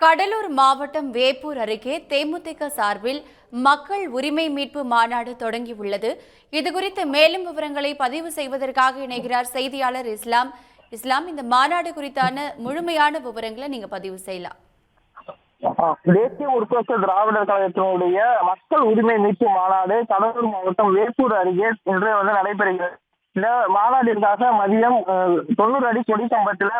கடலூர் மாவட்டம் வேப்பூர் அருகே தேமுதிக சார்பில் மக்கள் உரிமை மீட்பு மாநாடு தொடங்கியுள்ளது. இதுகுறித்து மேலும் விவரங்களை பதிவு செய்வதற்காக இணைகிறார் செய்தியாளர் இஸ்லாம். இந்த மாநாடு குறித்தான முழுமையான விவரங்களை நீங்க பதிவு செய்யலாம். தேசிய முற்போக்கு திராவிடர் கழகத்தினுடைய மக்கள் உரிமை மீட்பு மாநாடு கடலூர் மாவட்டம் வேப்பூர் அருகே இன்று நடைபெறுகிறது. இந்த மாநாட்டிற்காக மதியம் 90 அடி கொடி கம்பத்தில்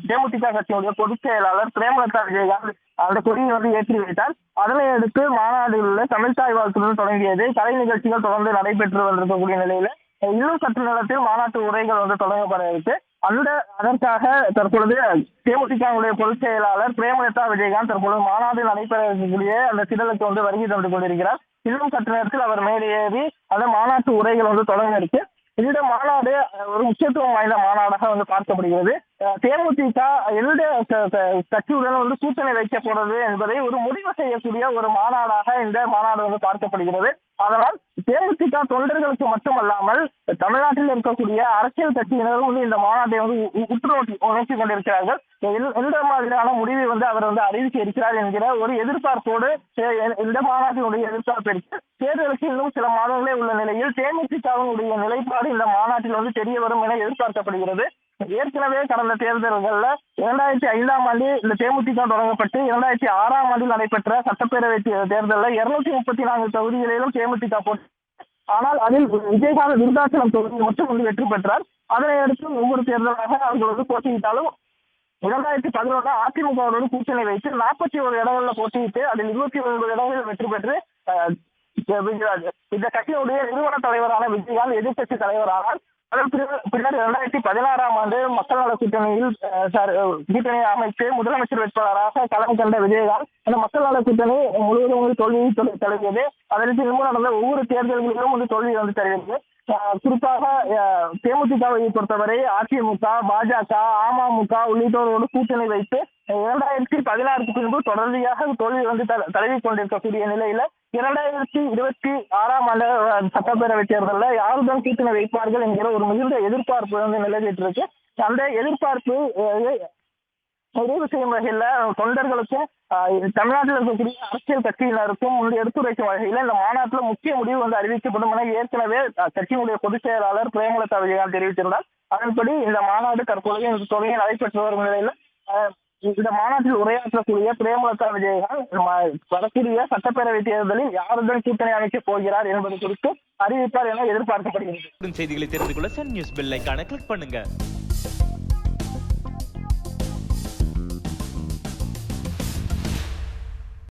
தேமுதிக கட்சியினுடைய பொதுச் செயலாளர் பிரேமலதா விஜயகாந்த் அந்த கொடியை ஏற்றி வைத்தார். அதனை அடுத்து மாநாட்டில் உள்ள தமிழ்தாய் வாழ்த்துடன் தொடங்கியது. கலை நிகழ்ச்சிகள் தொடர்ந்து நடைபெற்று வந்திருக்கக்கூடிய நிலையில இன்னும் சற்று நேரத்தில் மாநாட்டு உரைகள் தொடங்கப்பட இருக்கு. அதற்காக தற்பொழுது தேமுதிகவுடைய பொதுச் செயலாளர் பிரேமலதா விஜயகாந்த் தற்பொழுது மாநாடு நடைபெற இருக்கக்கூடிய அந்த திடலுக்கு வருகை தந்து கொண்டிருக்கிறார். இன்னும் சற்று நேரத்தில் அவர் மேலேறி அந்த மாநாட்டு உரைகள் தொடங்க இருக்கு. இந்த மாநாடு ஒரு முக்கியத்துவம் வாய்ந்த மாநாடாக பார்க்கப்படுகிறது. தேமுதிக எந்த கட்சியுடன் கூட்டணி வைக்கப்படுறது என்பதை ஒரு முடிவு செய்யக்கூடிய ஒரு மாநாடாக இந்த மாநாடு பார்க்கப்படுகிறது. அதனால் தேமுதிக தொண்டர்களுக்கு மட்டுமல்லாமல் தமிழ்நாட்டில் இருக்கக்கூடிய அரசியல் கட்சியினரும் இந்த மாநாட்டை உற்று நோக்கி கொண்டிருக்கிறார்கள். எந்த மாதிரியான முடிவை அவர் அறிவிக்க இருக்கிறார் என்கிற ஒரு எதிர்பார்ப்போடு இந்த மாநாட்டினுடைய எதிர்பார்ப்பு இருக்கு. தேர்தலுக்கு இன்னும் சில மாதங்களே உள்ள நிலையில் தேமுதிகவினுடைய நிலைப்பாடு இந்த மாநாட்டில் தெரிய வரும் என எதிர்பார்க்கப்படுகிறது. ஏற்கனவே கடந்த தேர்தல்கள்ல 2005ஆம் ஆண்டு இந்த தேமுதிக தொடங்கப்பட்டு 2006ஆம் ஆண்டில் நடைபெற்ற சட்டப்பேரவை தேர்தலில் 234 தொகுதிகளிலும் தேமுதிக போட்டி. ஆனால் அதில் விஜயகாந்த் விருதாச்சலம் தொகுதி மட்டும் வெற்றி பெற்றார். அதனை அடுத்து ஒவ்வொரு தேர்தலாக அவர்கள் போட்டியிட்டாலும் 2011 அதிமுகவோடு கூட்டணி வைத்து 41 இடங்களில் போட்டியிட்டு அதில் 29 இடங்களில் வெற்றி பெற்று இந்த கட்சியினுடைய நிறுவன தலைவரான விஜயகாந்த் எதிர்கட்சி தலைவரானார். அதற்கு பின்னர் 2016ஆம் ஆண்டு மக்கள் நல கூட்டணி அமைத்து முதலமைச்சர் வேட்பாளராக களம் கண்ட விஜயகாந்த் அந்த மக்கள் நல கூட்டணி முழுவதும் தோல்வியை தழுவியது. அதற்கு முன்பு நடந்த ஒவ்வொரு தேர்தல்களிலும் தோல்வி தருகிறது. குறிப்பாக தேமுதிகவை பொறுத்தவரை அதிமுக, பாஜக, அமமுக உள்ளிட்டோரோடு கூட்டணி வைத்து 2016க்கு பின்பு தொடர்ச்சியாக தோல்வி தழுவி கொண்டிருக்கக்கூடிய நிலையில 2026ஆம் ஆண்டு சட்டப்பேரவை தேர்தலில் யாருடன் கூட்டணி வைப்பார்கள் என்கிற ஒரு மிகுந்த எதிர்பார்ப்பு நிலவிட்டு இருக்கு. அந்த எதிர்பார்ப்பு நிறைவு செய்யும் வகையில தொண்டர்களுக்கும் தமிழ்நாட்டில் இருக்கக்கூடிய அரசியல் கட்சியினருக்கும் எடுத்துரைக்கும் வகையில இந்த மாநாட்டில் முக்கிய முடிவு அறிவிக்கப்படும் என ஏற்கனவே கட்சியினுடைய பொதுச் செயலாளர் பிரேமலதா விஜயகாந்த் தெரிவித்திருந்தார். அதன்படி இந்த மாநாடு தற்போதைய இந்த தொகையை நடைபெற்று வரும் நிலையில இந்த மாநாட்டில் உரையாற்றக்கூடிய பிரேமலதா விஜயகாந்த் வரக்கூடிய சட்டப்பேரவை தேர்தலில் யாருடன் கூட்டணி அமைக்கப் போகிறார் என்பது குறித்து அறிவிப்பார் என எதிர்பார்க்கப்படுகிறது. செய்திகளை தெரிந்து கொள்ள சன் நியூஸ் பெல் ஐகானை கிளிக் பண்ணுங்க.